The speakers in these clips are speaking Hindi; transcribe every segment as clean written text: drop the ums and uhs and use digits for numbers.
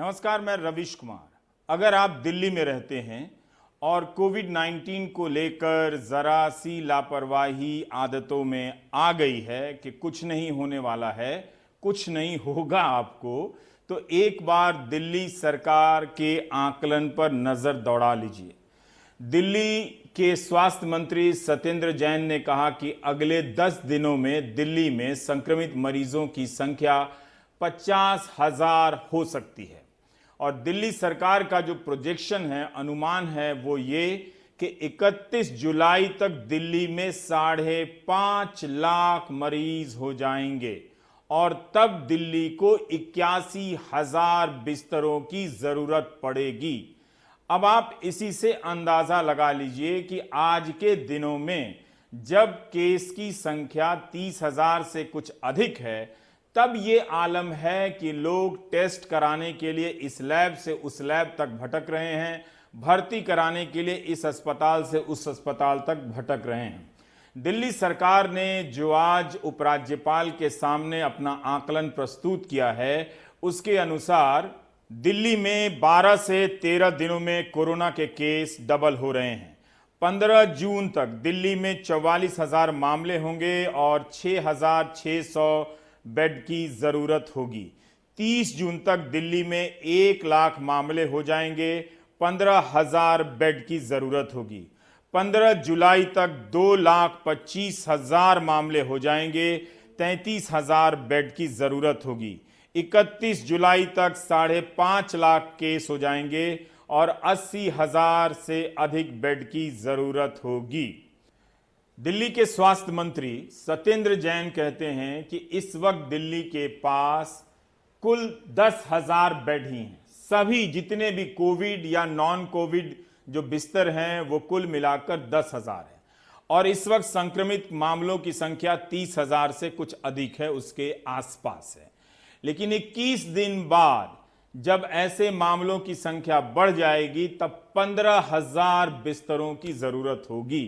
नमस्कार, मैं रविश कुमार। अगर आप दिल्ली में रहते हैं और कोविड-19 को लेकर ज़रा सी लापरवाही आदतों में आ गई है कि कुछ नहीं होने वाला है, कुछ नहीं होगा आपको, तो एक बार दिल्ली सरकार के आकलन पर नज़र दौड़ा लीजिए। दिल्ली के स्वास्थ्य मंत्री सत्येंद्र जैन ने कहा कि अगले 10 दिनों में दिल्ली में संक्रमित मरीजों की संख्या 50,000 हो सकती है। और दिल्ली सरकार का जो प्रोजेक्शन है, अनुमान है, वो ये कि 31 जुलाई तक दिल्ली में 5.5 लाख मरीज हो जाएंगे और तब दिल्ली को 81,000 बिस्तरों की जरूरत पड़ेगी। अब आप इसी से अंदाजा लगा लीजिए कि आज के दिनों में जब केस की संख्या 30,000 से कुछ अधिक है, तब ये आलम है कि लोग टेस्ट कराने के लिए इस लैब से उस लैब तक भटक रहे हैं, भर्ती कराने के लिए इस अस्पताल से उस अस्पताल तक भटक रहे हैं। दिल्ली सरकार ने जो आज उपराज्यपाल के सामने अपना आकलन प्रस्तुत किया है, उसके अनुसार दिल्ली में 12 से 13 दिनों में कोरोना के केस डबल हो रहे हैं। 15 जून तक दिल्ली में 44,000 मामले होंगे और 6,600 बेड की जरूरत होगी। 30 जून तक दिल्ली में 1 लाख मामले हो जाएंगे, 15,000 बेड की जरूरत होगी। 15 जुलाई तक 2,25,000 मामले हो जाएंगे, 33,000 बेड की जरूरत होगी। 31 जुलाई तक 5.5 लाख केस हो जाएंगे और 80,000 से अधिक बेड की जरूरत होगी। दिल्ली के स्वास्थ्य मंत्री सत्येंद्र जैन कहते हैं कि इस वक्त दिल्ली के पास कुल 10,000 बेड ही हैं। सभी जितने भी कोविड या नॉन कोविड जो बिस्तर हैं वो कुल मिलाकर 10,000 है और इस वक्त संक्रमित मामलों की संख्या 30,000 से कुछ अधिक है, उसके आसपास है। लेकिन 21 दिन बाद जब ऐसे मामलों की संख्या बढ़ जाएगी तब 15,000 बिस्तरों की जरूरत होगी।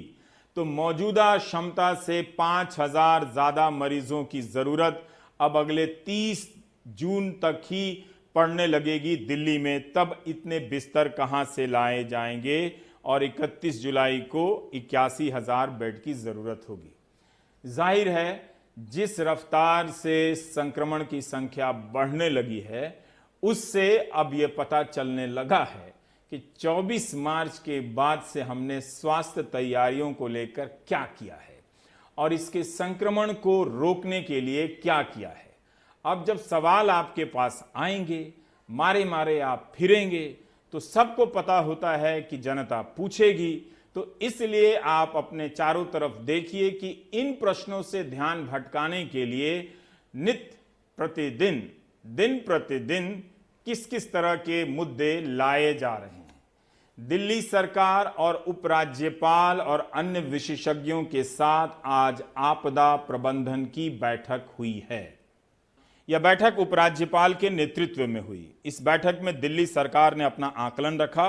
तो मौजूदा क्षमता से 5,000 ज्यादा मरीजों की जरूरत अब अगले 30 जून तक ही पड़ने लगेगी दिल्ली में। तब इतने बिस्तर कहां से लाए जाएंगे और 31 जुलाई को 81,000 बेड की जरूरत होगी। जाहिर है जिस रफ्तार से संक्रमण की संख्या बढ़ने लगी है, उससे अब यह पता चलने लगा है कि 24 मार्च के बाद से हमने स्वास्थ्य तैयारियों को लेकर क्या किया है और इसके संक्रमण को रोकने के लिए क्या किया है। अब जब सवाल आपके पास आएंगे, मारे मारे आप फिरेंगे, तो सबको पता होता है कि जनता पूछेगी। तो इसलिए आप अपने चारों तरफ देखिए कि इन प्रश्नों से ध्यान भटकाने के लिए नित्य प्रतिदिन, दिन प्रतिदिन किस किस तरह के मुद्दे लाए जा रहे हैं। दिल्ली सरकार और उपराज्यपाल और अन्य विशेषज्ञों के साथ आज आपदा प्रबंधन की बैठक हुई है। यह बैठक उपराज्यपाल के नेतृत्व में हुई। इस बैठक में दिल्ली सरकार ने अपना आकलन रखा।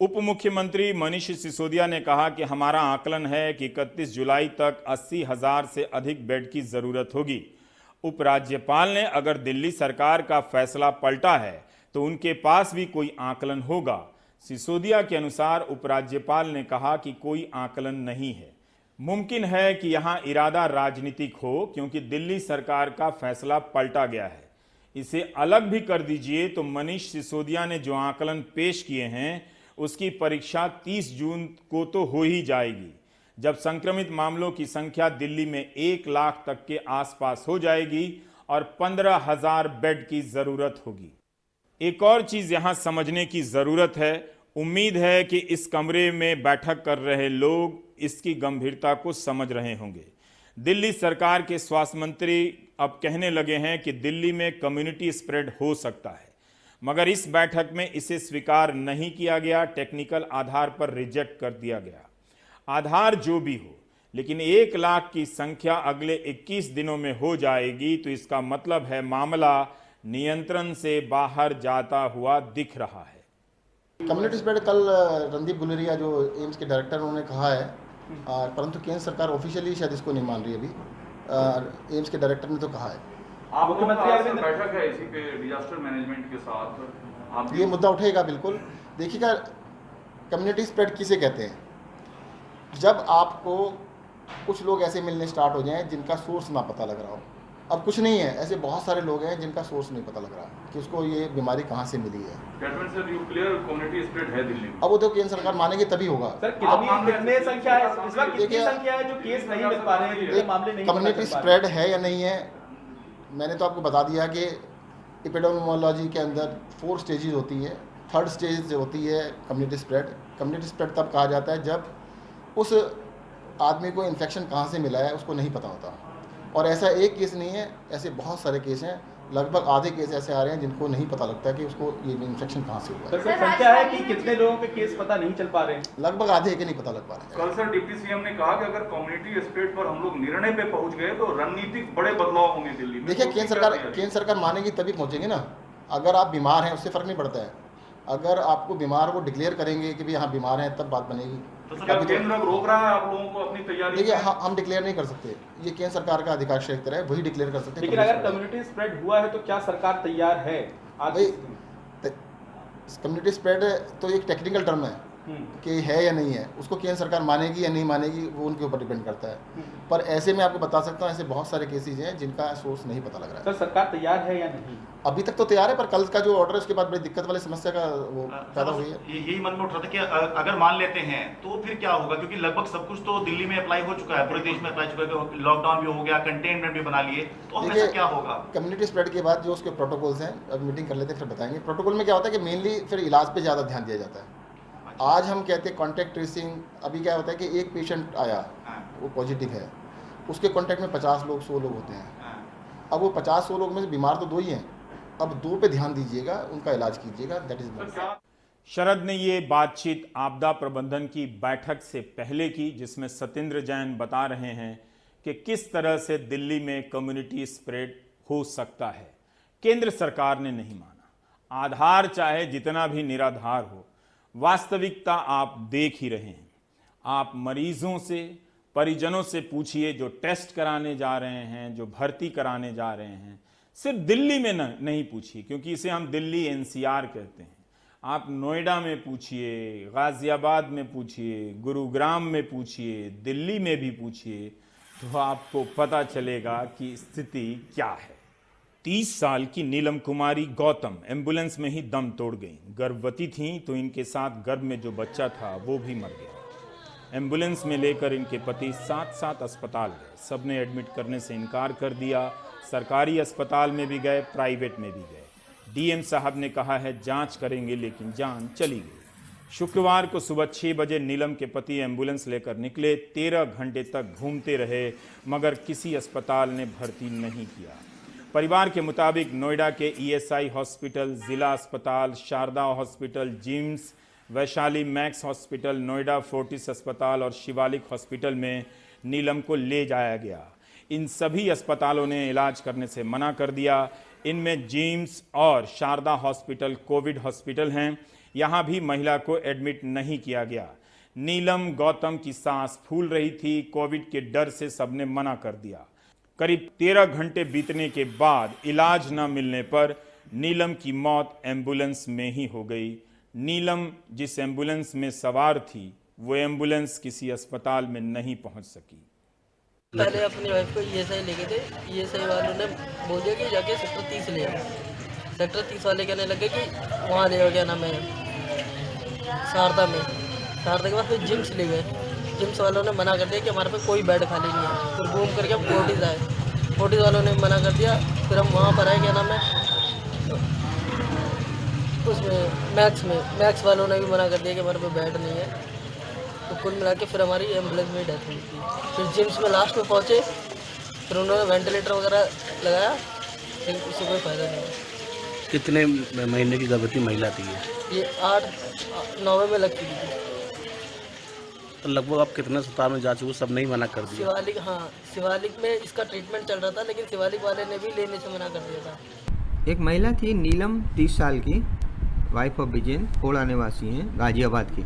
उप मुख्यमंत्री मनीष सिसोदिया ने कहा कि हमारा आकलन है कि 31 जुलाई तक 80,000 से अधिक बेड की जरूरत होगी। उपराज्यपाल ने अगर दिल्ली सरकार का फैसला पलटा है तो उनके पास भी कोई आकलन होगा। सिसोदिया के अनुसार उपराज्यपाल ने कहा कि कोई आकलन नहीं है। मुमकिन है कि यहां इरादा राजनीतिक हो क्योंकि दिल्ली सरकार का फैसला पलटा गया है। इसे अलग भी कर दीजिए तो मनीष सिसोदिया ने जो आकलन पेश किए हैं उसकी परीक्षा 30 जून को तो हो ही जाएगी, जब संक्रमित मामलों की संख्या दिल्ली में 1 लाख तक के आसपास हो जाएगी और 15,000 बेड की जरूरत होगी। एक और चीज यहां समझने की जरूरत है। उम्मीद है कि इस कमरे में बैठक कर रहे लोग इसकी गंभीरता को समझ रहे होंगे। दिल्ली सरकार के स्वास्थ्य मंत्री अब कहने लगे हैं कि दिल्ली में कम्युनिटी स्प्रेड हो सकता है, मगर इस बैठक में इसे स्वीकार नहीं किया गया, टेक्निकल आधार पर रिजेक्ट कर दिया गया। आधार जो भी हो, लेकिन 1 लाख की संख्या अगले 21 दिनों में हो जाएगी तो इसका मतलब है मामला नियंत्रण से बाहर जाता हुआ दिख रहा है। कम्युनिटी स्प्रेड कल रणदीप गुलेरिया जो एम्स के डायरेक्टर उन्होंने कहा है, परंतु केंद्र सरकार ऑफिशियली शायद इसको नहीं मान रही अभी। एम्स के डायरेक्टर ने तो कहा है आप मुख्यमंत्री अरविंद बैठक है इसी पे डिजास्टर मैनेजमेंट के साथ आप ये मुद्दा उठेगा बिल्कुल। देखिएगा, कम्युनिटी स्प्रेड किसे कहते हैं? जब आपको कुछ लोग ऐसे मिलने स्टार्ट हो जाएं जिनका सोर्स ना पता लग रहा हो। अब कुछ नहीं है, ऐसे बहुत सारे लोग हैं जिनका सोर्स नहीं पता लग रहा कि उसको ये बीमारी कहाँ से मिली है। कम्युनिटी स्प्रेड है दिल्ली में। अब वो तो केंद्र सरकार मानेगी तभी होगा। सर कितने संख्या है इस वक्त, कितनी संख्या है जो केस नहीं मिल पा रहे हैं, जितने मामले नहीं कम्युनिटी स्प्रेड है या नहीं है, मैंने तो आपको बता दिया कि एपिडेमियोलॉजी के अंदर 4 स्टेजेस होती है। 3rd स्टेज होती है कम्युनिटी स्प्रेड। कम्युनिटी स्प्रेड तब कहा जाता है जब उस आदमी को इन्फेक्शन कहाँ से मिला है उसको नहीं पता होता। और ऐसा एक केस नहीं है, ऐसे बहुत सारे केस हैं। लगभग आधे केस ऐसे आ रहे हैं जिनको नहीं पता लगता कि उसको ये इन्फेक्शन कहाँ से हुआ है। सर संख्या है कि कितने लोगों के केस पता नहीं चल पा रहे हैं? लगभग आधे के नहीं पता लग पा रहे हैं। कल सर डिप्टी सीएम ने कहा कि अगर कम्युनिटी स्प्रेड पर हम लोग निर्णय पे पहुंच गए तो रणनीतिक बड़े बदलाव होंगे दिल्ली में। देखिए, केंद्र सरकार मानेगी तभी पहुंचेंगे ना। अगर आप बीमार हैं उससे फ़र्क नहीं पड़ता है। अगर आपको बीमार वो डिक्लेयर करेंगे कि भाई हाँ बीमार हैं, तब बात बनेगी। तो सर केंद्र रोक रहा है आप लोगों को अपनी तैयारी? देखिए, हम डिक्लेयर नहीं कर सकते, ये केंद्र सरकार का अधिकार क्षेत्र है, वही डिक्लेयर कर सकते हैं। लेकिन अगर कम्युनिटी स्प्रेड हुआ है तो क्या सरकार तैयार है? आज कम्युनिटी स्प्रेड तो एक टेक्निकल टर्म है कि है या नहीं है, उसको केंद्र सरकार मानेगी या नहीं मानेगी वो उनके ऊपर डिपेंड करता है। पर ऐसे में आपको बता सकता हूँ, ऐसे बहुत सारे केसेज हैं जिनका सोर्स नहीं पता लग रहा है। सर सरकार तैयार है या नहीं? अभी तक तो तैयार है, पर कल का जो ऑर्डर है उसके बाद बड़ी दिक्कत वाली समस्या का वो पैदा हुई है। यही मन में उठ रहा था कि अगर मान लेते हैं तो फिर क्या होगा, क्योंकि लगभग सब कुछ तो दिल्ली में अप्लाई हो चुका है, पूरे देश में अप्लाई हो चुका है, लॉकडाउन भी हो गया, कंटेनमेंट भी बना लिए, तो ऐसा क्या होगा? कम्युनिटी स्प्रेड के बाद जो उसके प्रोटोकॉल्स हैं, अब मीटिंग कर लेते हैं फिर बताएंगे। प्रोटोकॉल में क्या होता है कि मेनली फिर इलाज पे ज़्यादा ध्यान दिया जाता है। आज हम कहते हैं कॉन्टैक्ट ट्रेसिंग। अभी क्या होता है कि एक पेशेंट आया, वो पॉजिटिव है, उसके कॉन्टैक्ट में 50 लोग 100 लोग होते हैं। अब वो 50-100 लोग में से बीमार तो 2 ही हैं। अब 2 पे ध्यान दीजिएगा, उनका इलाज कीजिएगा। दैट इज शरद ने ये बातचीत आपदा प्रबंधन की बैठक से पहले की, जिसमें सत्येंद्र जैन बता रहे हैं कि किस तरह से दिल्ली में कम्युनिटी स्प्रेड हो सकता है। केंद्र सरकार ने नहीं माना। आधार चाहे जितना भी निराधार हो, वास्तविकता आप देख ही रहे हैं। आप मरीजों से, परिजनों से पूछिए जो टेस्ट कराने जा रहे हैं, जो भर्ती कराने जा रहे हैं। सिर्फ दिल्ली में नहीं पूछिए, क्योंकि इसे हम दिल्ली एनसीआर कहते हैं। आप नोएडा में पूछिए, गाजियाबाद में पूछिए, गुरुग्राम में पूछिए, दिल्ली में भी पूछिए, तो आपको पता चलेगा कि स्थिति क्या है। 30 साल की नीलम कुमारी गौतम एम्बुलेंस में ही दम तोड़ गई। गर्भवती थीं तो इनके साथ गर्भ में जो बच्चा था वो भी मर गया। एम्बुलेंस में लेकर इनके पति साथ अस्पताल गए। सबने एडमिट करने से इनकार कर दिया। सरकारी अस्पताल में भी गए, प्राइवेट में भी गए। डीएम साहब ने कहा है जांच करेंगे, लेकिन जान चली गई। शुक्रवार को सुबह 6 बजे नीलम के पति एम्बुलेंस लेकर निकले। 13 घंटे तक घूमते रहे, मगर किसी अस्पताल ने भर्ती नहीं किया। परिवार के मुताबिक नोएडा के ईएसआई हॉस्पिटल, जिला अस्पताल, Sharda hospital, GIMS, Vaishali Max hospital, Noida Fortis अस्पताल और शिवालिक हॉस्पिटल में नीलम को ले जाया गया। इन सभी अस्पतालों ने इलाज करने से मना कर दिया। इनमें जिम्स और शारदा हॉस्पिटल कोविड हॉस्पिटल हैं। यहाँ भी महिला को एडमिट नहीं किया गया। नीलम गौतम की सांस फूल रही थी। कोविड के डर से सबने मना कर दिया। करीब 13 घंटे बीतने के बाद इलाज न मिलने पर नीलम की मौत एम्बुलेंस में ही हो गई। नीलम जिस एम्बुलेंस में सवार थी, वो एम्बुलेंस किसी अस्पताल में नहीं पहुंच सकी। पहले अपनी वाइफ को ईएसआई लेके थे। ईएसआई वालों ने बोल दिया कि जाके सेक्टर 30 ले आओ। सेक्टर 30 वाले कहने लगे कि वहाँ ले आओ, क्या नाम है, शारदा में। शारदा के बाद फिर जिम्स ले गए। जिम्स वालों ने मना कर दिया कि हमारे पे कोई बेड खाली नहीं है। फिर घूम करके हम फोर्टिस आए। फोर्टिस वालों ने मना कर दिया। फिर हम वहाँ पर आए, क्या नाम है, उसमें मैक्स वालों ने भी मना कर दिया कि हमारे पे बेड नहीं है। तो कुल मिला के फिर हमारी एम्बुलेंस में डेथ हुई थी। फिर जिम्स में लास्ट में पहुँचे, फिर उन्होंने वेंटिलेटर वगैरह लगाया, लेकिन उससे कोई फ़ायदा नहीं हुआ। कितने महीने की गर्भवती महिला थी ये 8-9 में लग चुकी थी। तो लगभग आप कितने अस्पताल में जा चुके, सब नहीं मना कर दिया? शिवालिक, हाँ, शिवालिक में इसका ट्रीटमेंट चल रहा था, लेकिन शिवालिक वाले ने भी लेने से मना कर दिया था। एक महिला थी नीलम, 30 साल की, वाइफ ऑफ विजयन, कोड़ा निवासी हैं, गाजियाबाद की।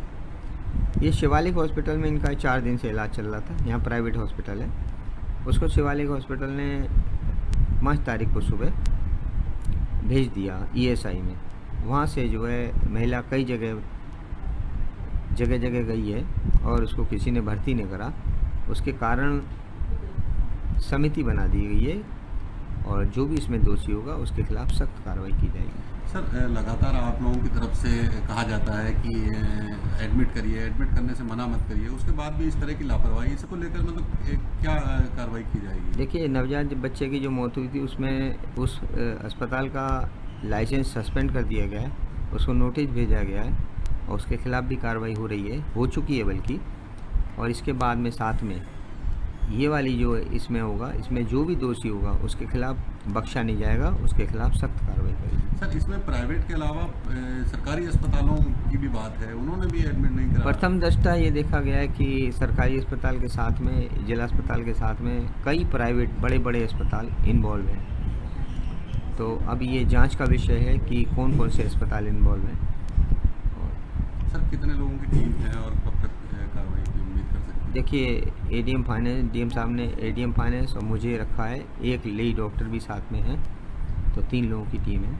ये शिवालिक हॉस्पिटल में इनका 4 दिन से इलाज चल रहा था। यहाँ प्राइवेट हॉस्पिटल है। उसको शिवालिक हॉस्पिटल ने 5 तारीख को सुबह भेज दिया ESI में। वहाँ से जो है महिला कई जगह गई है और उसको किसी ने भर्ती नहीं करा। उसके कारण समिति बना दी गई है और जो भी इसमें दोषी होगा उसके खिलाफ सख्त कार्रवाई की जाएगी। सर, लगातार आप लोगों की तरफ से कहा जाता है कि एडमिट करिए, एडमिट करने से मना मत करिए, उसके बाद भी इस तरह की लापरवाही, इसको लेकर मतलब क्या कार्रवाई की जाएगी? देखिए, नवजात बच्चे की जो मौत हुई थी उसमें उस अस्पताल का लाइसेंस सस्पेंड कर दिया गया है, उसको नोटिस भेजा गया है और उसके खिलाफ भी कार्रवाई हो रही है, हो चुकी है बल्कि। और इसके बाद में साथ में ये वाली जो इसमें होगा, इसमें जो भी दोषी होगा उसके खिलाफ बख्शा नहीं जाएगा, उसके खिलाफ सख्त कार्रवाई करेगी। सर, इसमें प्राइवेट के अलावा सरकारी अस्पतालों की भी बात है, उन्होंने भी एडमिट नहीं करा। प्रथम दृष्टया ये देखा गया है कि सरकारी अस्पताल के साथ में, जिला अस्पताल के साथ में कई प्राइवेट बड़े अस्पताल इन्वॉल्व हैं। तो अब ये जांच का विषय है कि कौन कौन से अस्पताल इन्वॉल्व हैं। सर, कितने लोगों की टीम है और कब तक कार्रवाई की उम्मीद कर सकते हैं? देखिए, ADM फाइनेंस, DM साहब ने ADM फाइनेंस और मुझे रखा है, एक लेडी डॉक्टर भी साथ में है, तो 3 लोगों की टीम है।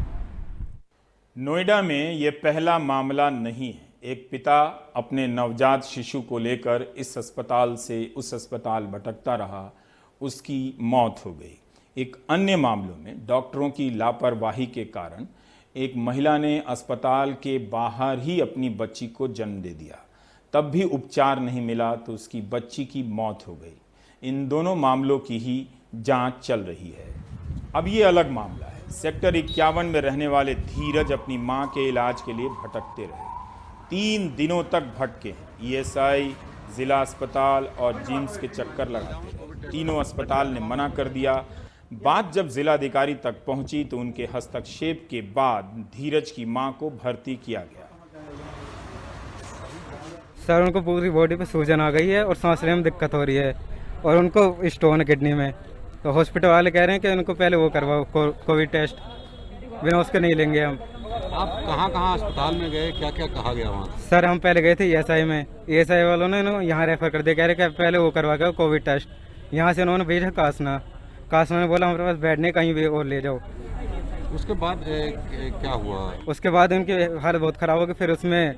नोएडा में ये पहला मामला नहीं है। एक पिता अपने नवजात शिशु को लेकर इस अस्पताल से उस अस्पताल भटकता रहा, उसकी मौत हो गई। एक अन्य मामलों में डॉक्टरों की लापरवाही के कारण एक महिला ने अस्पताल के बाहर ही अपनी बच्ची को जन्म दे दिया, तब भी उपचार नहीं मिला तो उसकी बच्ची की मौत हो गई। इन दोनों मामलों की ही जांच चल रही है। अब ये अलग मामला है। सेक्टर 51 में रहने वाले धीरज अपनी मां के इलाज के लिए भटकते रहे, 3 दिनों तक भटके हैं। ESI, जिला अस्पताल और जिम्स के चक्कर लगाते रहे, तीनों अस्पताल ने मना कर दिया। बात जब जिलाधिकारी तक पहुंची तो उनके हस्तक्षेप के बाद धीरज की मां को भर्ती किया गया। सर, उनको पूरी बॉडी पे सूजन आ गई है और सांस लेने में दिक्कत हो रही है और उनको स्टोन है किडनी में। तो हॉस्पिटल वाले कह रहे हैं कि उनको पहले वो करवाओ कोविड टेस्ट, बिना उसके नहीं लेंगे हम। आप कहाँ अस्पताल में गए, क्या क्या कहा गया वहाँ? सर, हम पहले गए थे ESI में, ESI वालों ने यहाँ रेफर कर दिया, कह रहे कि पहले वो करवा के कोविड टेस्ट। यहाँ से उन्होंने भेजा कासना ने बोला हमारे पास बेड नहीं, कहीं भी और ले जाओ। उसके बाद क्या हुआ? उसके बाद उनकी हालत बहुत ख़राब हो गई। फिर उसमें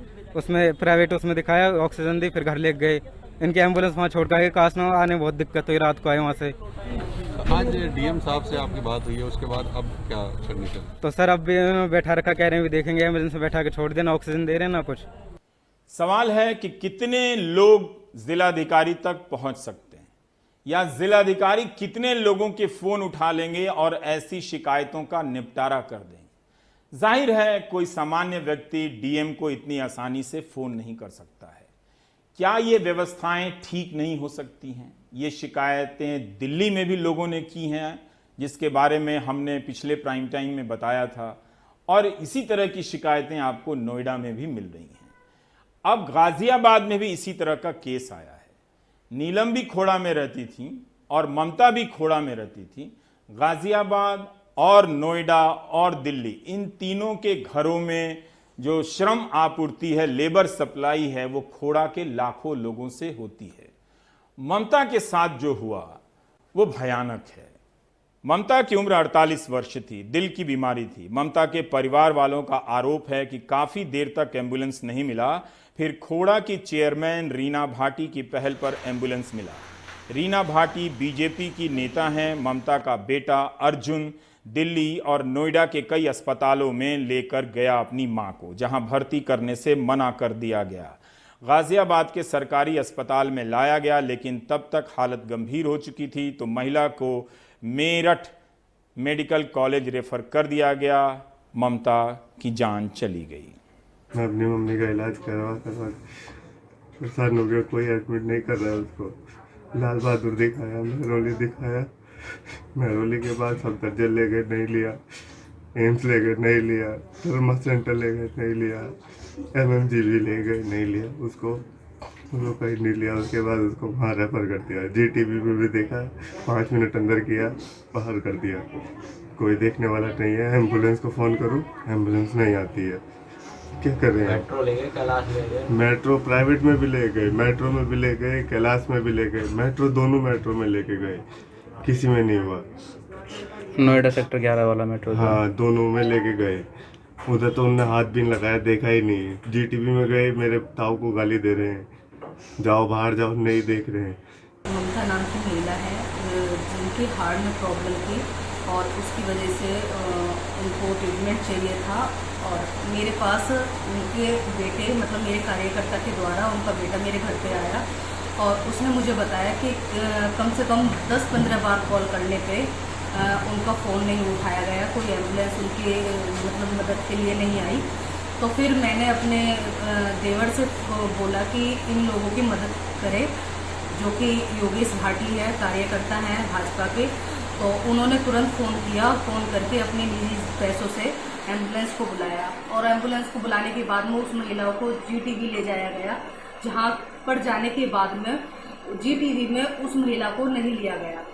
प्राइवेट उसमें दिखाया, ऑक्सीजन दी, फिर घर ले गए। इनकी एम्बुलेंस वहाँ छोड़ कर कासना आने में बहुत दिक्कत हुई, रात को आए वहाँ से। आज DM साहब से आपकी बात हुई है, उसके बाद अब क्या करनी चाहिए? तो सर, अब भी बैठा रखा, कह रहे हैं भी देखेंगे, एम्बुलेंस में बैठा के छोड़ देना, ऑक्सीजन दे रहे हैं ना कुछ। सवाल है कि कितने लोग जिलाधिकारी तक पहुंच सकते हैं या जिलाधिकारी कितने लोगों के फोन उठा लेंगे और ऐसी शिकायतों का निपटारा कर देंगे। जाहिर है कोई सामान्य व्यक्ति DM को इतनी आसानी से फोन नहीं कर सकता है। क्या ये व्यवस्थाएं ठीक नहीं हो सकती हैं? ये शिकायतें दिल्ली में भी लोगों ने की हैं, जिसके बारे में हमने पिछले प्राइम टाइम में बताया था, और इसी तरह की शिकायतें आपको नोएडा में भी मिल रही हैं। अब गाजियाबाद में भी इसी तरह का केस आया है। नीलम भी खोड़ा में रहती थी और ममता भी खोड़ा में रहती थी। गाजियाबाद और नोएडा और दिल्ली, इन तीनों के घरों में जो श्रम आपूर्ति है, लेबर सप्लाई है, वो खोड़ा के लाखों लोगों से होती है। ममता के साथ जो हुआ वो भयानक है। ममता की उम्र 48 वर्ष थी, दिल की बीमारी थी। ममता के परिवार वालों का आरोप है कि काफी देर तक एम्बुलेंस नहीं मिला, फिर खोड़ा की चेयरमैन रीना भाटी की पहल पर एम्बुलेंस मिला। रीना भाटी BJP की नेता हैं। ममता का बेटा अर्जुन दिल्ली और नोएडा के कई अस्पतालों में लेकर गया अपनी मां को, जहां भर्ती करने से मना कर दिया गया। गाजियाबाद के सरकारी अस्पताल में लाया गया, लेकिन तब तक हालत गंभीर हो चुकी थी, तो महिला को मेरठ मेडिकल कॉलेज रेफर कर दिया गया। ममता की जान चली गई। मैं अपनी मम्मी का इलाज करवा परेशान हो गया, कोई एडमिट नहीं कर रहा है उसको। लाल बहादुर दिखाया, महरौली दिखाया, महरौली के बाद सफदरजंग ले गए, नहीं लिया। एम्स ले गए, नहीं लिया। ट्रमा सेंटर ले गए, नहीं लिया। MMG भी ले गए, नहीं लिया। उसको कहीं नहीं लिया। उसके बाद उसको वहाँ रेफर कर दिया। GTB में भी देखा, 5 मिनट अंदर किया, बाहर कर दिया। कोई देखने वाला नहीं है। एम्बुलेंस को फ़ोन करूँ, एम्बुलेंस नहीं आती है। क्या कर रहे हैं? मेट्रो ले गए, कैलाश ले गए। मेट्रो प्राइवेट में भी ले गए, मेट्रो में भी ले गए, कैलाश में भी ले गए। मेट्रो दोनों मेट्रो में लेके गए, किसी में नहीं हुआ। नोएडा सेक्टर 11 वाला मेट्रो? हाँ, दोनों में लेके गए। उधर तो उनने हाथ भी नहीं लगाया, देखा ही नहीं। जीटीबी में गए, मेरे ताऊ को गाली दे रहे हैं, जाओ बाहर जाओ, नहीं देख रहे हैं। ममता नाम की महिला है जिनके हार्ट में प्रॉब्लम थी और उसकी वजह से उनको ट्रीटमेंट चाहिए था। और मेरे पास उनके बेटे, मतलब मेरे कार्यकर्ता के द्वारा उनका बेटा मेरे घर पे आया और उसने मुझे बताया कि कम से कम 10-15 बार कॉल करने पे उनका फ़ोन नहीं उठाया गया, कोई एम्बुलेंस उनके मतलब मदद के लिए नहीं आई। तो फिर मैंने अपने देवर से बोला कि इन लोगों की मदद करें, जो कि योगेश भाटी है, कार्यकर्ता हैं भाजपा के। तो उन्होंने तुरंत फ़ोन किया, फ़ोन करके अपने निजी पैसों से एम्बुलेंस को बुलाया और एम्बुलेंस को बुलाने के बाद में उस महिला को जीटीबी ले जाया गया, जहां पर जाने के बाद में जीटीबी में उस महिला को नहीं लिया गया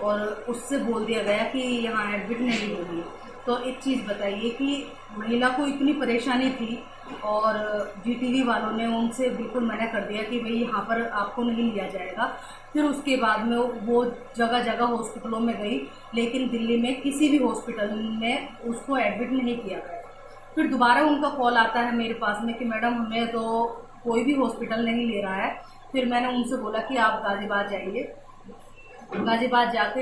और उससे बोल दिया गया कि यहाँ एडमिट नहीं होगी। तो एक चीज़ बताइए कि महिला को इतनी परेशानी थी और जीटीबी वालों ने उनसे बिल्कुल मना कर दिया कि भाई यहाँ पर आपको नहीं लिया जाएगा। फिर उसके बाद में वो जगह जगह हॉस्पिटलों में गई, लेकिन दिल्ली में किसी भी हॉस्पिटल में उसको एडमिट नहीं किया गया। फिर दोबारा उनका कॉल आता है मेरे पास में कि मैडम हमें तो कोई भी हॉस्पिटल नहीं ले रहा है। फिर मैंने उनसे बोला कि आप गाज़ियाबाद जाइए। गाज़ियाबाद जाके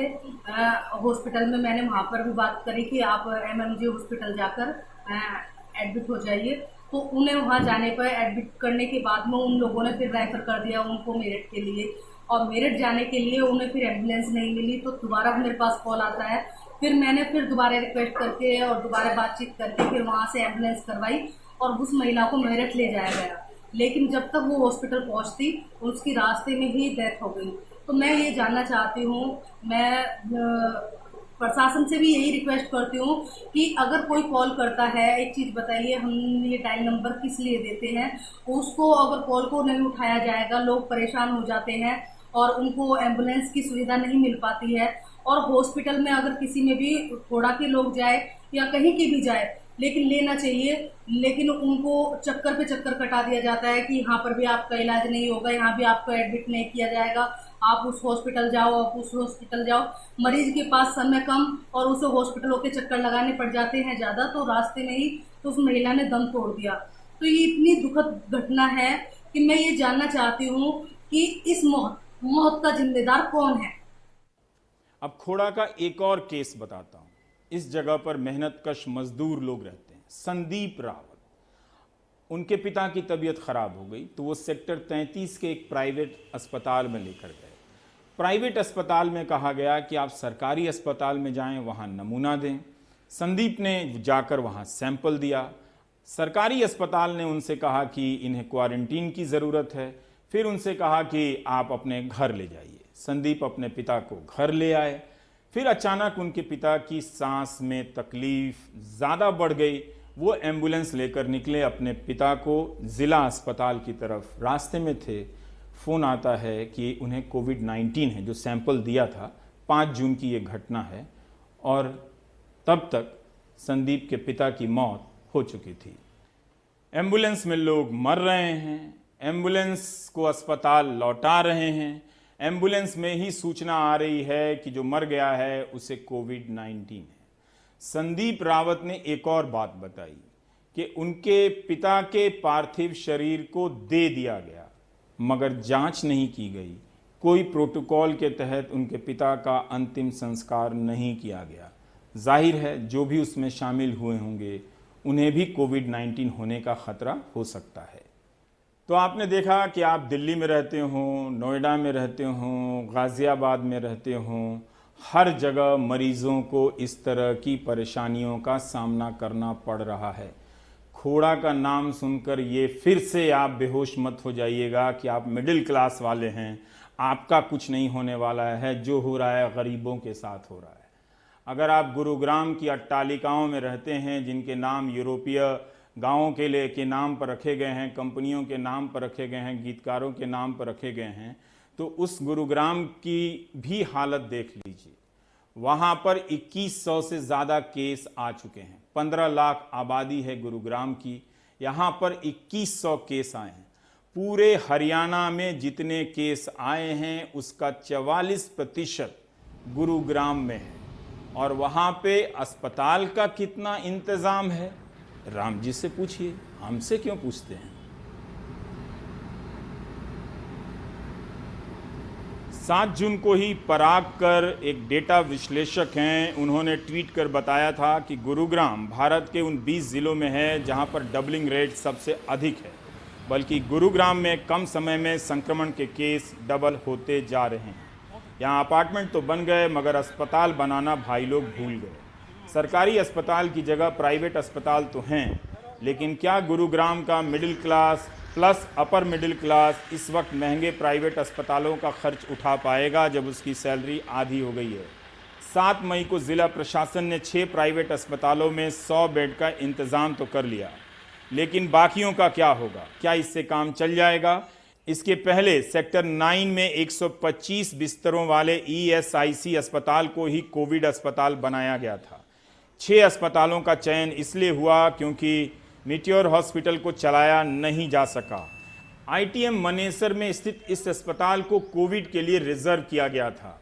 हॉस्पिटल में मैंने वहाँ पर भी बात करी कि आप MMG हॉस्पिटल जाकर एडमिट हो जाइए। तो उन्हें वहाँ जाने पर एडमिट करने के बाद में उन लोगों ने फिर रेफर कर दिया उनको मेरठ के लिए, और मेरठ जाने के लिए उन्हें फिर एम्बुलेंस नहीं मिली। तो दोबारा मेरे पास कॉल आता है, फिर मैंने फिर दोबारा रिक्वेस्ट करके और दोबारा बातचीत करके फिर वहाँ से एम्बुलेंस करवाई और उस महिला को मेरठ ले जाया गया। लेकिन जब तक वो हॉस्पिटल पहुँचती उसकी रास्ते में ही डेथ हो गई। तो मैं ये जानना चाहती हूँ, मैं प्रशासन से भी यही रिक्वेस्ट करती हूँ कि अगर कोई कॉल करता है, एक चीज़ बताइए, हम ये डायल नंबर किस लिए देते हैं? उसको अगर कॉल को नहीं उठाया जाएगा, लोग परेशान हो जाते हैं और उनको एम्बुलेंस की सुविधा नहीं मिल पाती है। और हॉस्पिटल में अगर किसी में भी थोड़ा के लोग जाए या कहीं की भी जाए, लेकिन लेना चाहिए, लेकिन उनको चक्कर पे चक्कर कटा दिया जाता है कि यहाँ पर भी आपका इलाज नहीं होगा, यहाँ भी आपको एडमिट नहीं किया जाएगा, आप उस हॉस्पिटल जाओ, आप उस हॉस्पिटल जाओ। मरीज के पास समय कम और उसे हॉस्पिटलों के चक्कर लगाने पड़ जाते हैं ज़्यादा, तो रास्ते में ही तो उस महिला ने दम तोड़ दिया। तो ये इतनी दुखद घटना है कि मैं ये जानना चाहती हूँ कि इस मौत का जिम्मेदार कौन है। अब खोड़ा का एक और केस बताता हूं। इस जगह पर मेहनतकश मजदूर लोग रहते हैं। संदीप रावत, उनके पिता की तबीयत खराब हो गई तो वो सेक्टर 33 के एक प्राइवेट अस्पताल में लेकर गए। प्राइवेट अस्पताल में कहा गया कि आप सरकारी अस्पताल में जाएं, वहां नमूना दें। संदीप ने जाकर वहां सैंपल दिया। सरकारी अस्पताल ने उनसे कहा कि इन्हें क्वारंटीन की ज़रूरत है। फिर उनसे कहा कि आप अपने घर ले जाइए। संदीप अपने पिता को घर ले आए। फिर अचानक उनके पिता की सांस में तकलीफ ज़्यादा बढ़ गई। वो एम्बुलेंस लेकर निकले अपने पिता को ज़िला अस्पताल की तरफ। रास्ते में थे, फ़ोन आता है कि उन्हें कोविड-19 है। जो सैंपल दिया था 5 जून की ये घटना है और तब तक संदीप के पिता की मौत हो चुकी थी। एम्बुलेंस में लोग मर रहे हैं, एम्बुलेंस को अस्पताल लौटा रहे हैं। एम्बुलेंस में ही सूचना आ रही है कि जो मर गया है उसे कोविड-19 है। संदीप रावत ने एक और बात बताई कि उनके पिता के पार्थिव शरीर को दे दिया गया मगर जांच नहीं की गई। कोई प्रोटोकॉल के तहत उनके पिता का अंतिम संस्कार नहीं किया गया। जाहिर है जो भी उसमें शामिल हुए होंगे उन्हें भी कोविड-19 होने का खतरा हो सकता है। तो आपने देखा कि आप दिल्ली में रहते हों, नोएडा में रहते हों, गाज़ियाबाद में रहते हों, हर जगह मरीजों को इस तरह की परेशानियों का सामना करना पड़ रहा है। खोड़ा का नाम सुनकर ये फिर से आप बेहोश मत हो जाइएगा कि आप मिडिल क्लास वाले हैं, आपका कुछ नहीं होने वाला है। जो हो रहा है गरीबों के साथ हो रहा है। अगर आप गुरुग्राम की अट्टालिकाओं में रहते हैं जिनके नाम यूरोपीय गाँवों के नाम पर रखे गए हैं, कंपनियों के नाम पर रखे गए हैं, गीतकारों के नाम पर रखे गए हैं, तो उस गुरुग्राम की भी हालत देख लीजिए। वहाँ पर 2100 से ज़्यादा केस आ चुके हैं। 15 लाख आबादी है गुरुग्राम की, यहाँ पर 2100 केस आए हैं। पूरे हरियाणा में जितने केस आए हैं उसका 44% गुरुग्राम में है और वहाँ पे अस्पताल का कितना इंतज़ाम है, राम जी से पूछिए, हमसे क्यों पूछते हैं। 7 जून को ही पराग कर एक डेटा विश्लेषक हैं, उन्होंने ट्वीट कर बताया था कि गुरुग्राम भारत के उन 20 ज़िलों में है जहां पर डबलिंग रेट सबसे अधिक है, बल्कि गुरुग्राम में कम समय में संक्रमण के केस डबल होते जा रहे हैं। यहाँ अपार्टमेंट तो बन गए मगर अस्पताल बनाना भाई लोग भूल गए। सरकारी अस्पताल की जगह प्राइवेट अस्पताल तो हैं, लेकिन क्या गुरुग्राम का middle class plus upper middle class इस वक्त महंगे प्राइवेट अस्पतालों का खर्च उठा पाएगा जब उसकी सैलरी आधी हो गई है। 7 मई को ज़िला प्रशासन ने 6 प्राइवेट अस्पतालों में 100 बेड का इंतज़ाम तो कर लिया, लेकिन बाकियों का क्या होगा? क्या इससे काम चल जाएगा? इसके पहले सेक्टर 9 में 125 बिस्तरों वाले ESIC अस्पताल को ही कोविड अस्पताल बनाया गया था। 6 अस्पतालों का चयन इसलिए हुआ क्योंकि मीटियोर हॉस्पिटल को चलाया नहीं जा सका। ITM मनेसर में स्थित इस अस्पताल को कोविड के लिए रिजर्व किया गया था।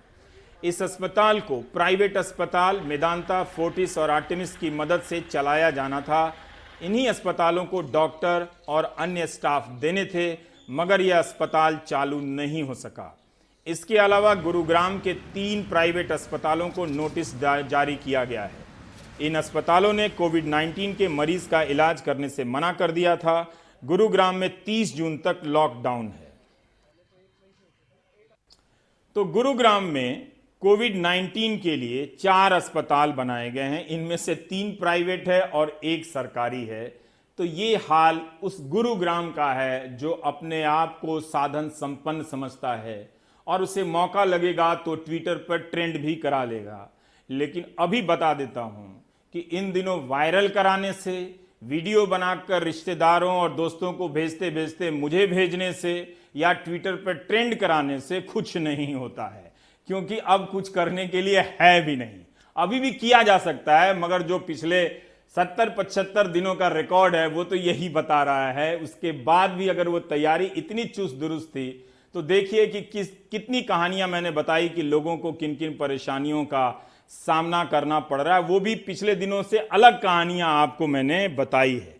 इस अस्पताल को प्राइवेट अस्पताल मेदांता, फोर्टिस और आर्टेमिस की मदद से चलाया जाना था। इन्हीं अस्पतालों को डॉक्टर और अन्य स्टाफ देने थे, मगर यह अस्पताल चालू नहीं हो सका। इसके अलावा गुरुग्राम के 3 प्राइवेट अस्पतालों को नोटिस जारी किया गया है। इन अस्पतालों ने कोविड-19 के मरीज का इलाज करने से मना कर दिया था। गुरुग्राम में 30 जून तक लॉकडाउन है। तो गुरुग्राम में कोविड-19 के लिए 4 अस्पताल बनाए गए हैं, इनमें से 3 प्राइवेट है और 1 सरकारी है। तो ये हाल उस गुरुग्राम का है जो अपने आप को साधन संपन्न समझता है और उसे मौका लगेगा तो ट्विटर पर ट्रेंड भी करा लेगा। लेकिन अभी बता देता हूं कि इन दिनों वायरल कराने से, वीडियो बनाकर रिश्तेदारों और दोस्तों को भेजते भेजते मुझे भेजने से या ट्विटर पर ट्रेंड कराने से कुछ नहीं होता है, क्योंकि अब कुछ करने के लिए है भी नहीं। अभी भी किया जा सकता है, मगर जो पिछले 70-75 दिनों का रिकॉर्ड है वो तो यही बता रहा है। उसके बाद भी अगर वो तैयारी इतनी चुस्त दुरुस्त थी तो देखिए कि कितनी कहानियां मैंने बताई कि लोगों को किन किन परेशानियों का सामना करना पड़ रहा है। वो भी पिछले दिनों से अलग कहानियां आपको मैंने बताई है।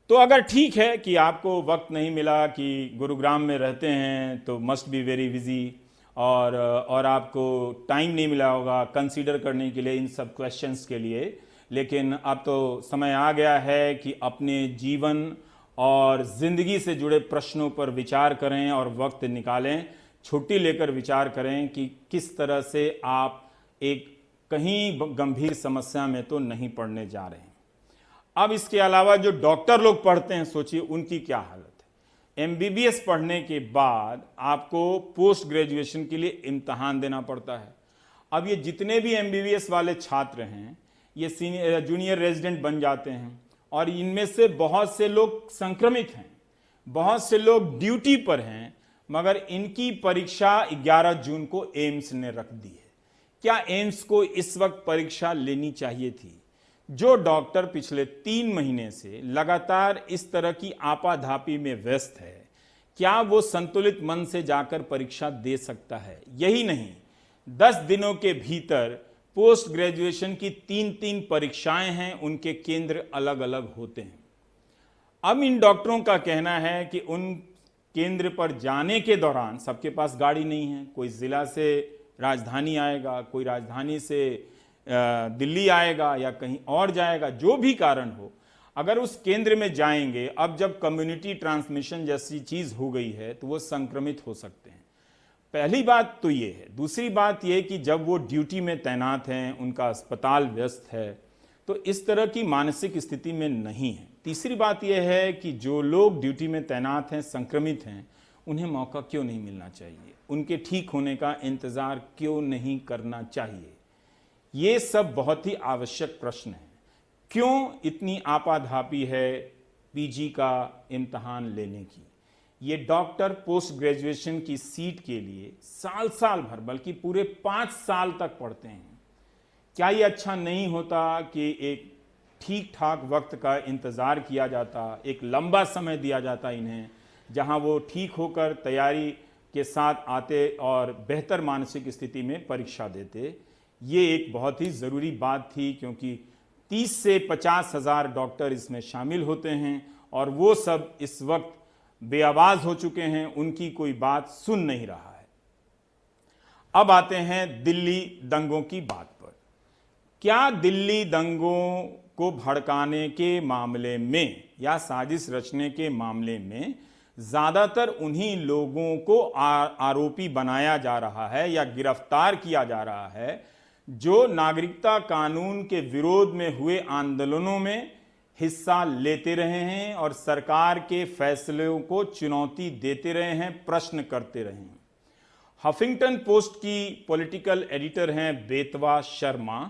तो अगर ठीक है कि आपको वक्त नहीं मिला, कि गुरुग्राम में रहते हैं तो मस्ट बी वेरी बिजी, और आपको टाइम नहीं मिला होगा कंसीडर करने के लिए इन सब क्वेश्चंस के लिए, लेकिन अब तो समय आ गया है कि अपने जीवन और ज़िंदगी से जुड़े प्रश्नों पर विचार करें और वक्त निकालें, छुट्टी लेकर विचार करें कि किस तरह से आप एक कहीं गंभीर समस्या में तो नहीं पड़ने जा रहे हैं। अब इसके अलावा जो डॉक्टर लोग पढ़ते हैं, सोचिए उनकी क्या हालत है। MBBS पढ़ने के बाद आपको पोस्ट ग्रेजुएशन के लिए इम्तहान देना पड़ता है। अब ये जितने भी MBBS वाले छात्र हैं ये जूनियर रेजिडेंट बन जाते हैं, और इनमें से बहुत से लोग संक्रमित हैं, बहुत से लोग ड्यूटी पर हैं, मगर इनकी परीक्षा 11 जून को एम्स ने रख दी है। क्या एम्स को इस वक्त परीक्षा लेनी चाहिए थी? जो डॉक्टर पिछले 3 महीने से लगातार इस तरह की आपाधापी में व्यस्त है, क्या वो संतुलित मन से जाकर परीक्षा दे सकता है? यही नहीं, 10 दिनों के भीतर पोस्ट ग्रेजुएशन की 3-3 परीक्षाएं हैं, उनके केंद्र अलग अलग होते हैं। अब इन डॉक्टरों का कहना है कि उन केंद्र पर जाने के दौरान सबके पास गाड़ी नहीं है। कोई जिला से राजधानी आएगा, कोई राजधानी से दिल्ली आएगा या कहीं और जाएगा, जो भी कारण हो, अगर उस केंद्र में जाएंगे, अब जब कम्युनिटी ट्रांसमिशन जैसी चीज़ हो गई है तो वो संक्रमित हो सकते हैं। पहली बात तो ये है। दूसरी बात ये कि जब वो ड्यूटी में तैनात हैं, उनका अस्पताल व्यस्त है, तो इस तरह की मानसिक स्थिति में नहीं है। तीसरी बात यह है कि जो लोग ड्यूटी में तैनात हैं, संक्रमित हैं, उन्हें मौका क्यों नहीं मिलना चाहिए? उनके ठीक होने का इंतज़ार क्यों नहीं करना चाहिए? ये सब बहुत ही आवश्यक प्रश्न है। क्यों इतनी आपाधापी है पीजी का इम्तहान लेने की? ये डॉक्टर पोस्ट ग्रेजुएशन की सीट के लिए साल भर, बल्कि पूरे 5 साल तक पढ़ते हैं। क्या ये अच्छा नहीं होता कि एक ठीक ठाक वक्त का इंतज़ार किया जाता, एक लंबा समय दिया जाता इन्हें, जहां वो ठीक होकर तैयारी के साथ आते और बेहतर मानसिक स्थिति में परीक्षा देते? ये एक बहुत ही ज़रूरी बात थी, क्योंकि 30 से 50 हज़ार डॉक्टर इसमें शामिल होते हैं और वो सब इस वक्त बेआवाज़ हो चुके हैं, उनकी कोई बात सुन नहीं रहा है। अब आते हैं दिल्ली दंगों की बात पर। क्या दिल्ली दंगों को भड़काने के मामले में या साजिश रचने के मामले में ज़्यादातर उन्हीं लोगों को आरोपी बनाया जा रहा है या गिरफ्तार किया जा रहा है जो नागरिकता कानून के विरोध में हुए आंदोलनों में हिस्सा लेते रहे हैं और सरकार के फैसलों को चुनौती देते रहे हैं, प्रश्न करते रहे हैं? हफिंगटन पोस्ट की पॉलिटिकल एडिटर हैं बेतवा शर्मा।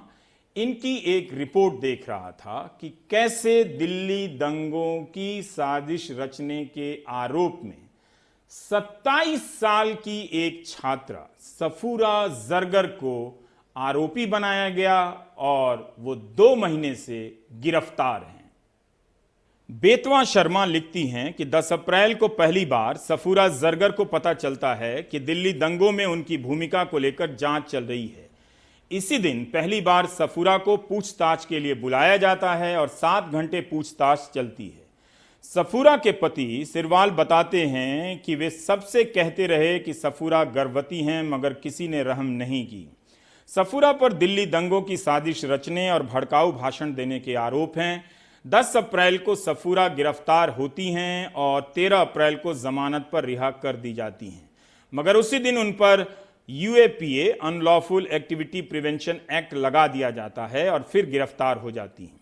इनकी एक रिपोर्ट देख रहा था कि कैसे दिल्ली दंगों की साजिश रचने के आरोप में 27 साल की एक छात्रा सफूरा जरगर को आरोपी बनाया गया और वो 2 महीने से गिरफ्तार हैं। बेतवा शर्मा लिखती हैं कि 10 अप्रैल को पहली बार सफूरा जरगर को पता चलता है कि दिल्ली दंगों में उनकी भूमिका को लेकर जांच चल रही है। इसी दिन पहली बार सफूरा को पूछताछ के लिए बुलाया जाता है और 7 घंटे पूछताछ चलती है। सफूरा के पति सिरवाल बताते हैं कि वे सबसे कहते रहे कि सफूरा गर्भवती हैं, मगर किसी ने रहम नहीं की। सफूरा पर दिल्ली दंगों की साजिश रचने और भड़काऊ भाषण देने के आरोप हैं। 10 अप्रैल को सफूरा गिरफ्तार होती हैं और 13 अप्रैल को जमानत पर रिहा कर दी जाती हैं, मगर उसी दिन उन पर UAPA unlawful activity prevention act लगा दिया जाता है और फिर गिरफ्तार हो जाती हैं।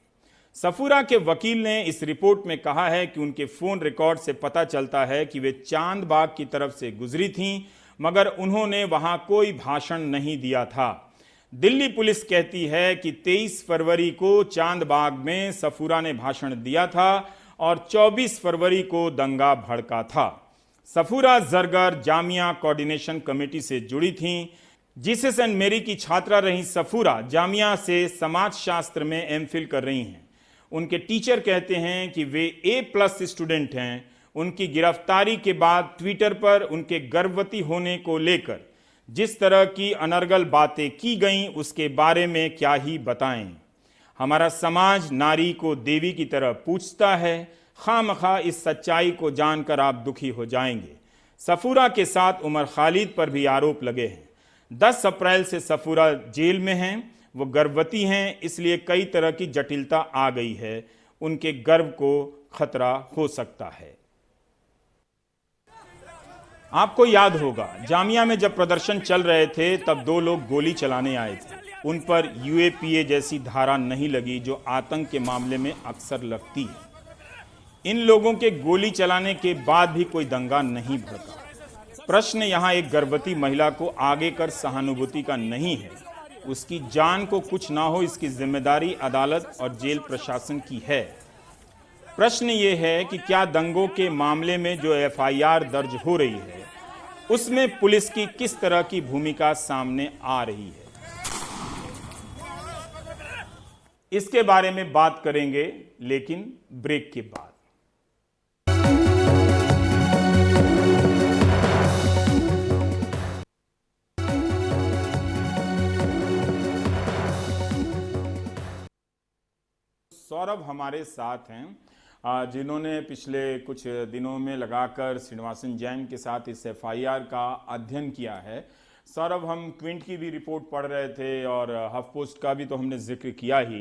सफूरा के वकील ने इस रिपोर्ट में कहा है कि उनके फोन रिकॉर्ड से पता चलता है कि वे चांद बाग की तरफ से गुजरी थीं, मगर उन्होंने वहां कोई भाषण नहीं दिया था। दिल्ली पुलिस कहती है कि 23 फरवरी को चांद बाग में सफूरा ने भाषण दिया था और 24 फरवरी को दंगा भड़का था। सफूरा जरगर जामिया कोऑर्डिनेशन कमेटी से जुड़ी थीं। जीसस एंड मेरी की छात्रा रही सफूरा जामिया से समाजशास्त्र में एमफिल कर रही हैं। उनके टीचर कहते हैं कि वे A+ स्टूडेंट हैं। उनकी गिरफ्तारी के बाद ट्विटर पर उनके गर्भवती होने को लेकर जिस तरह की अनर्गल बातें की गईं, उसके बारे में क्या ही बताएं। हमारा समाज नारी को देवी की तरह पूछता है। खामखा इस सच्चाई को जानकर आप दुखी हो जाएंगे। सफूरा के साथ उमर खालिद पर भी आरोप लगे हैं। 10 अप्रैल से सफूरा जेल में हैं। वो गर्भवती हैं, इसलिए कई तरह की जटिलता आ गई है। उनके गर्भ को खतरा हो सकता है। आपको याद होगा, जामिया में जब प्रदर्शन चल रहे थे तब 2 लोग गोली चलाने आए थे। उन पर UAPA जैसी धारा नहीं लगी जो आतंक के मामले में अक्सर लगती है। इन लोगों के गोली चलाने के बाद भी कोई दंगा नहीं भड़का। प्रश्न यहाँ एक गर्भवती महिला को आगे कर सहानुभूति का नहीं है। उसकी जान को कुछ ना हो, इसकी जिम्मेदारी अदालत और जेल प्रशासन की है। प्रश्न ये है कि क्या दंगों के मामले में जो FIR दर्ज हो रही है उसमें पुलिस की किस तरह की भूमिका सामने आ रही है। इसके बारे में बात करेंगे, लेकिन ब्रेक के बाद। सौरभ हमारे साथ हैं, जिन्होंने पिछले कुछ दिनों में लगाकर श्रीनिवासन जैन के साथ इस FIR का अध्ययन किया है। सौरभ, हम क्विंट की भी रिपोर्ट पढ़ रहे थे और हफ पोस्ट का भी तो हमने जिक्र किया ही।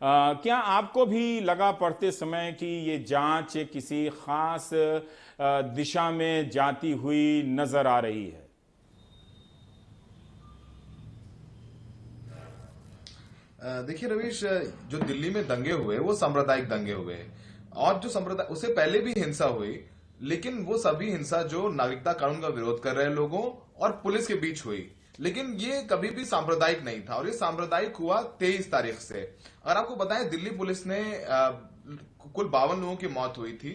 क्या आपको भी लगा पढ़ते समय कि ये जांच किसी खास दिशा में जाती हुई नजर आ रही है? देखिए रवीश, जो दिल्ली में दंगे हुए वो सांप्रदायिक दंगे हुए और जो संप्रदाय उससे पहले भी हिंसा हुई, लेकिन वो सभी हिंसा जो नागरिकता कानून का विरोध कर रहे लोगों और पुलिस के बीच हुई, लेकिन ये कभी भी सांप्रदायिक नहीं था और ये सांप्रदायिक हुआ 23 तारीख से। अगर आपको बताएं, दिल्ली पुलिस ने कुल 52 लोगों की मौत हुई थी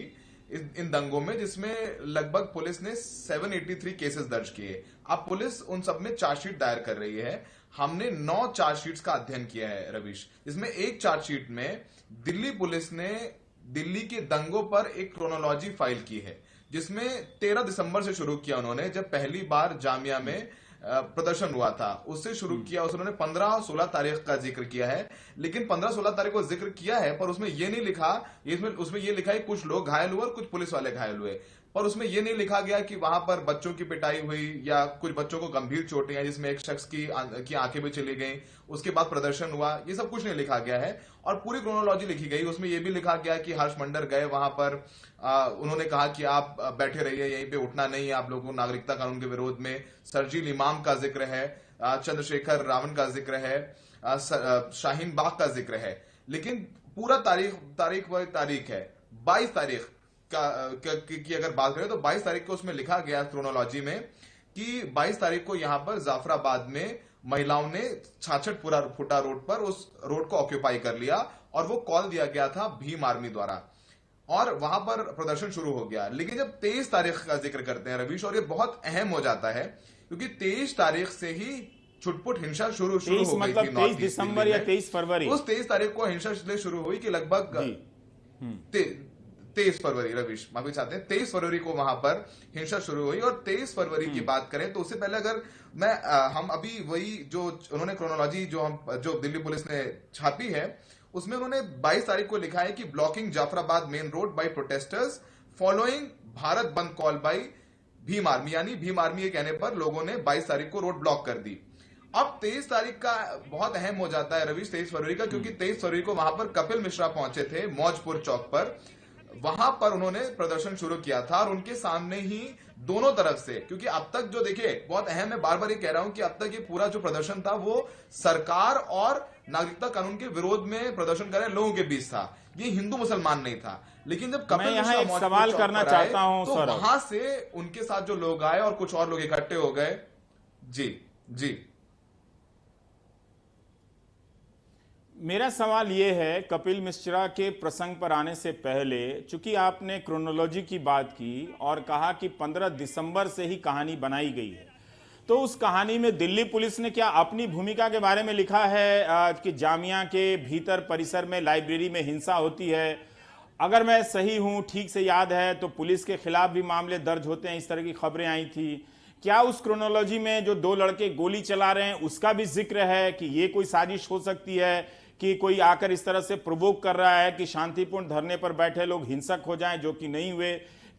इन दंगों में, जिसमें लगभग पुलिस ने 783 केसेस दर्ज किए। अब पुलिस उन सब में चार्जशीट दायर कर रही है। हमने 9 चार्जशीट्स का अध्ययन किया है रवीश, जिसमें एक चार्जशीट में दिल्ली पुलिस ने दिल्ली के दंगों पर एक क्रोनोलॉजी फाइल की है, जिसमें 13 दिसंबर से शुरू किया उन्होंने, जब पहली बार जामिया में प्रदर्शन हुआ था उससे शुरू किया। उन्होंने 15 और 16 तारीख का जिक्र किया है, लेकिन 15-16 तारीख को जिक्र किया है, पर उसमें ये नहीं लिखा, उसमें ये लिखा है कुछ लोग घायल हुए और कुछ पुलिस वाले घायल हुए, पर उसमें यह नहीं लिखा गया कि वहां पर बच्चों की पिटाई हुई या कुछ बच्चों को गंभीर चोटें हैं, जिसमें एक शख्स की आंखें भी चली गई, उसके बाद प्रदर्शन हुआ। ये सब कुछ नहीं लिखा गया है और पूरी क्रोनोलॉजी लिखी गई। उसमें यह भी लिखा गया कि हर्ष मंडर गए वहां पर, उन्होंने कहा कि आप बैठे रहिए, यहीं पे उठना नहीं है आप लोगों को, नागरिकता कानून के विरोध में। शर्जील इमाम का जिक्र है, चंद्रशेखर रावण का जिक्र है, शाहीन बाग का जिक्र है, लेकिन पूरा तारीख है 22 तारीख की अगर बात करें तो 22 तारीख को उसमें लिखा गया क्रोनोलॉजी में कि 22 तारीख को यहां पर जाफराबाद में महिलाओं ने 66 फुटा रोड पर उस रोड को ऑक्यूपाई कर लिया और वो कॉल दिया गया था भीम आर्मी द्वारा और वहां पर प्रदर्शन शुरू हो गया। लेकिन जब 23 तारीख का जिक्र करते हैं रवीश, और ये बहुत अहम हो जाता है क्योंकि 23 तारीख से ही छुटपुट हिंसा शुरू हो गई थी। 23 दिसंबर या 23 फरवरी, उस 23 तारीख को हिंसा इसलिए शुरू हुई कि लगभग 23 फरवरी, रवीश माफी चाहते हैं, 23 फरवरी को वहां पर हिंसा शुरू हुई। और 23 फरवरी की बात करें तो उससे पहले अगर हम अभी वही जो उन्होंने क्रोनोलॉजी जो दिल्ली पुलिस ने छापी है उसमें उन्होंने 22 तारीख को लिखा है कि blocking Jafrabad main road by protesters following Bharat बंद कॉल बाय भीम आर्मी, यानी भीम आर्मी के कहने पर लोगों ने 22 तारीख को रोड ब्लॉक कर दी। अब 23 तारीख का बहुत अहम हो जाता है रवीश, 23 फरवरी का, क्योंकि 23 फरवरी को वहां पर कपिल मिश्रा पहुंचे थे मौजपुर चौक पर। वहां पर उन्होंने प्रदर्शन शुरू किया था और उनके सामने ही दोनों तरफ से, क्योंकि अब तक जो देखिए बहुत अहम है, बार बार ये कह रहा हूं कि अब तक ये पूरा जो प्रदर्शन था वो सरकार और नागरिकता कानून के विरोध में प्रदर्शन कर रहे लोगों के बीच था, ये हिंदू मुसलमान नहीं था। लेकिन जब कपिल मिश्रा एक सवाल करना चाहता हूं तो वहां से उनके साथ जो लोग आए और कुछ और लोग इकट्ठे हो गए। जी मेरा सवाल ये है, कपिल मिश्रा के प्रसंग पर आने से पहले, चूंकि आपने क्रोनोलॉजी की बात की और कहा कि 15 दिसंबर से ही कहानी बनाई गई है, तो उस कहानी में दिल्ली पुलिस ने क्या अपनी भूमिका के बारे में लिखा है कि जामिया के भीतर परिसर में लाइब्रेरी में हिंसा होती है? अगर मैं सही हूं, ठीक से याद है, तो पुलिस के खिलाफ भी मामले दर्ज होते हैं, इस तरह की खबरें आई थी। क्या उस क्रोनोलॉजी में जो 2 लड़के गोली चला रहे हैं उसका भी जिक्र है कि ये कोई साजिश हो सकती है कि कोई आकर इस तरह से प्रोवोक कर रहा है कि शांतिपूर्ण धरने पर बैठे लोग हिंसक हो जाएं, जो कि नहीं हुए?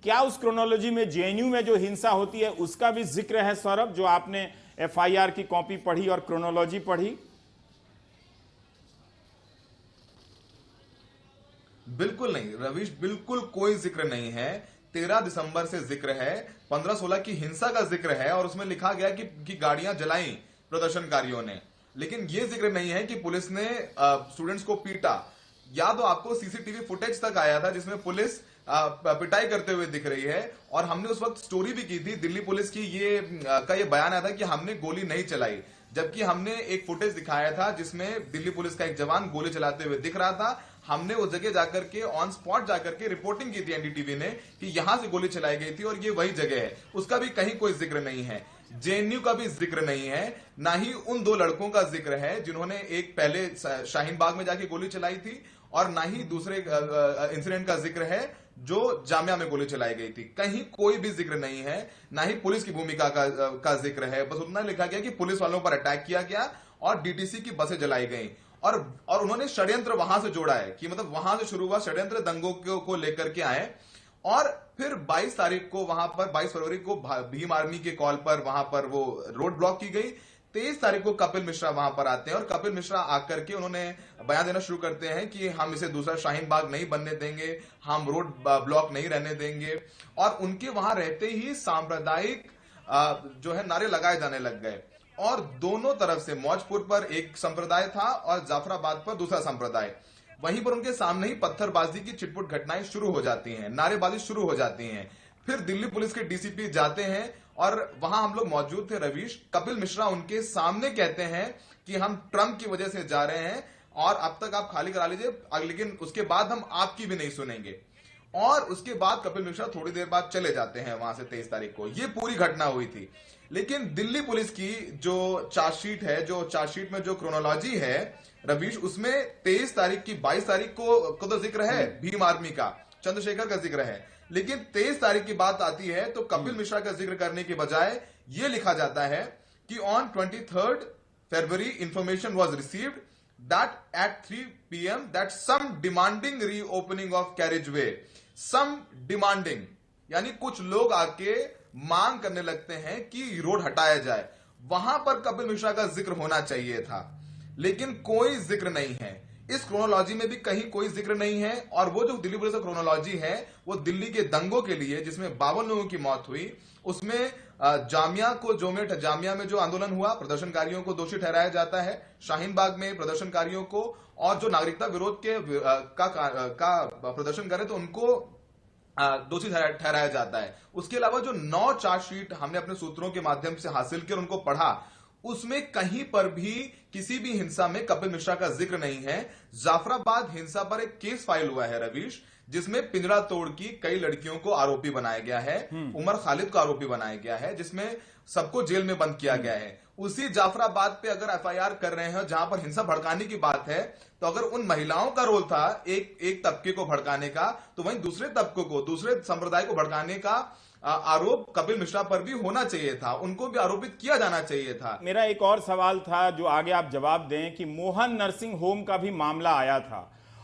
क्या उस क्रोनोलॉजी में जेएनयू में जो हिंसा होती है उसका भी जिक्र है सौरभ, जो आपने एफआईआर की कॉपी पढ़ी और क्रोनोलॉजी पढ़ी? बिल्कुल नहीं रवीश, बिल्कुल कोई जिक्र नहीं है। 13 दिसंबर से जिक्र है, 15-16 की हिंसा का जिक्र है और उसमें लिखा गया कि गाड़ियां जलाई प्रदर्शनकारियों ने, लेकिन यह जिक्र नहीं है कि पुलिस ने स्टूडेंट्स को पीटा। या तो आपको सीसीटीवी फुटेज तक आया था जिसमें पुलिस पिटाई करते हुए दिख रही है, और हमने उस वक्त स्टोरी भी की थी दिल्ली पुलिस की, ये बयान आया था कि हमने गोली नहीं चलाई, जबकि हमने एक फुटेज दिखाया था जिसमें दिल्ली पुलिस का एक जवान गोली चलाते हुए दिख रहा था। हमने उस जगह जाकर के ऑन स्पॉट जाकर के रिपोर्टिंग की थी एनडीटीवी ने कि यहां से गोली चलाई गई थी और ये वही जगह है। उसका भी कहीं कोई जिक्र नहीं है, जेएनयू का भी जिक्र नहीं है, ना ही उन 2 लड़कों का जिक्र है जिन्होंने एक पहले शाहीन बाग में जाके गोली चलाई थी, और ना ही दूसरे इंसिडेंट का जिक्र है जो जामिया में गोली चलाई गई थी। कहीं कोई भी जिक्र नहीं है, ना ही पुलिस की भूमिका का जिक्र है। बस उतना लिखा गया कि पुलिस वालों पर अटैक किया गया और डीटीसी की बसें जलाई गई, और उन्होंने षड्यंत्र वहां से जोड़ा है कि मतलब वहां से शुरू हुआ षड्यंत्र, दंगों को लेकर के आए, और फिर 22 तारीख को वहां पर 22 फरवरी को भीम आर्मी के कॉल पर वहां पर वो रोड ब्लॉक की गई। 23 तारीख को कपिल मिश्रा वहां पर आते हैं और कपिल मिश्रा आकर के उन्होंने बयान देना शुरू करते हैं कि हम इसे दूसरा शाहीन बाग नहीं बनने देंगे, हम रोड ब्लॉक नहीं रहने देंगे, और उनके वहां रहते ही सांप्रदायिक जो है नारे लगाए जाने लग गए, और दोनों तरफ से मौजपुर पर एक संप्रदाय था और जाफराबाद पर दूसरा संप्रदाय, वहीं पर उनके सामने ही पत्थरबाजी की छिटपुट घटनाएं शुरू हो जाती हैं, नारेबाजी शुरू हो जाती हैं। फिर दिल्ली पुलिस के डीसीपी जाते हैं और वहां हम लोग मौजूद थे रवीश। कपिल मिश्रा उनके सामने कहते हैं कि हम ट्रंप की वजह से जा रहे हैं और अब तक आप खाली करा लीजिए, लेकिन उसके बाद हम आपकी भी नहीं सुनेंगे। और उसके बाद कपिल मिश्रा थोड़ी देर बाद चले जाते हैं वहां से। 23 तारीख को ये पूरी घटना हुई थी। लेकिन दिल्ली पुलिस की जो चार्जशीट है, जो चार्जशीट में जो क्रोनोलॉजी है रवीश, उसमें 23 तारीख की 22 तारीख को तो जिक्र है भीम आर्मी का, चंद्रशेखर का जिक्र है, लेकिन 23 तारीख की बात आती है तो कपिल मिश्रा का जिक्र करने के बजाय यह लिखा जाता है कि on 23rd February information was received that at 3 PM that some demanding reopening of carriageway, some demanding यानी कुछ लोग आके मांग करने लगते हैं कि रोड हटाया जाए। वहां पर कपिल मिश्रा का जिक्र होना चाहिए था, लेकिन कोई जिक्र नहीं है। इस क्रोनोलॉजी में भी कहीं कोई जिक्र नहीं है। और वो जो दिल्ली पुलिस का क्रोनोलॉजी है वो दिल्ली के दंगों के लिए, जिसमें 52 लोगों की मौत हुई, उसमें जामिया में जो आंदोलन हुआ, प्रदर्शनकारियों को दोषी ठहराया जाता है, शाहीन बाग में प्रदर्शनकारियों को, और जो नागरिकता विरोध के का प्रदर्शन करे तो उनको दोषी ठहराया जाता है। उसके अलावा जो 9 चार्जशीट हमने अपने सूत्रों के माध्यम से हासिल किए और उनको पढ़ा, उसमें कहीं पर भी किसी भी हिंसा में कपिल मिश्रा का जिक्र नहीं है। जाफराबाद हिंसा पर एक केस फाइल हुआ है रवीश, जिसमें पिंजरा तोड़ की कई लड़कियों को आरोपी बनाया गया है, उमर खालिद को आरोपी बनाया गया है, जिसमें सबको जेल में बंद किया गया है। उसी जाफराबाद पे अगर FIR कर रहे हैं जहां पर हिंसा भड़काने की बात है, तो अगर उन महिलाओं का रोल था एक तबके को भड़काने का, तो वहीं दूसरे तबकों को, दूसरे संप्रदाय को भड़काने का आरोप कपिल मिश्रा पर भी होना चाहिए था, उनको भी आरोपित किया जाना चाहिए था। मेरा एक और सवाल था जो आगे आप जवाब दें कि मोहन नर्सिंग होम का भी मामला आया था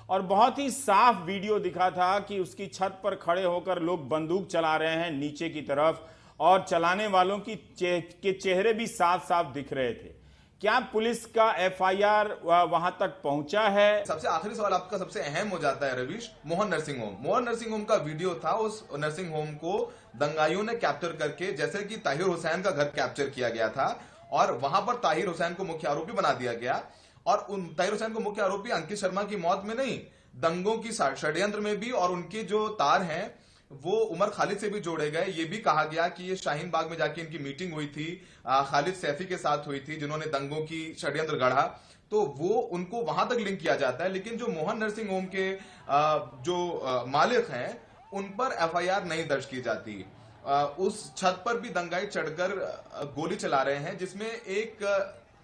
और बहुत ही साफ वीडियो दिखा था कि उसकी छत पर खड़े होकर लोग बंदूक चला रहे हैं नीचे की तरफ, और चलाने वालों के चेहरे भी साफ साफ दिख रहे थे। क्या पुलिस का FIR वहां तक पहुंचा है? सबसे आखिरी सवाल आपका सबसे अहम हो जाता है रवीश, मोहन नर्सिंग होम का वीडियो था। उस नर्सिंग होम को दंगाइयों ने कैप्चर करके, जैसे कि ताहिर हुसैन का घर कैप्चर किया गया था, और वहां पर ताहिर हुसैन को मुख्य आरोपी बना दिया गया। और उन ताहिर हुसैन को मुख्य आरोपी अंकित शर्मा की मौत में नहीं, दंगों की षड्यंत्र में भी, और उनके जो तार हैं वो उमर खालिद से भी जोड़े गए। ये भी कहा गया कि ये शाहीन बाग में जाके इनकी मीटिंग हुई थी, खालिद सैफी के साथ हुई थी, जिन्होंने दंगों की षड्यंत्र गढ़ा, तो वो उनको वहां तक लिंक किया जाता है। लेकिन जो मोहन नर्सिंग होम के जो मालिक हैं, उन पर FIR नहीं दर्ज की जाती। उस छत पर भी दंगाई चढ़कर गोली चला रहे हैं, जिसमें एक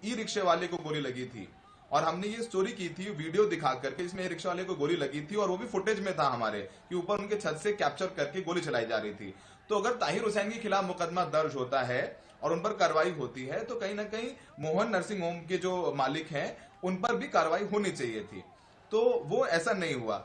ई-रिक्शे वाले को गोली लगी थी, और हमने ये स्टोरी की थी वीडियो दिखा करके, इसमें रिक्शा वाले को गोली लगी थी, और वो भी फुटेज में था हमारे कि ऊपर उनके छत से कैप्चर करके गोली चलाई जा रही थी। तो अगर ताहिर हुसैन के खिलाफ मुकदमा दर्ज होता है और उन पर कार्रवाई होती है, तो कहीं ना कहीं मोहन नर्सिंग होम के जो मालिक हैं उन पर भी कार्रवाई होनी चाहिए थी, तो वो ऐसा नहीं हुआ।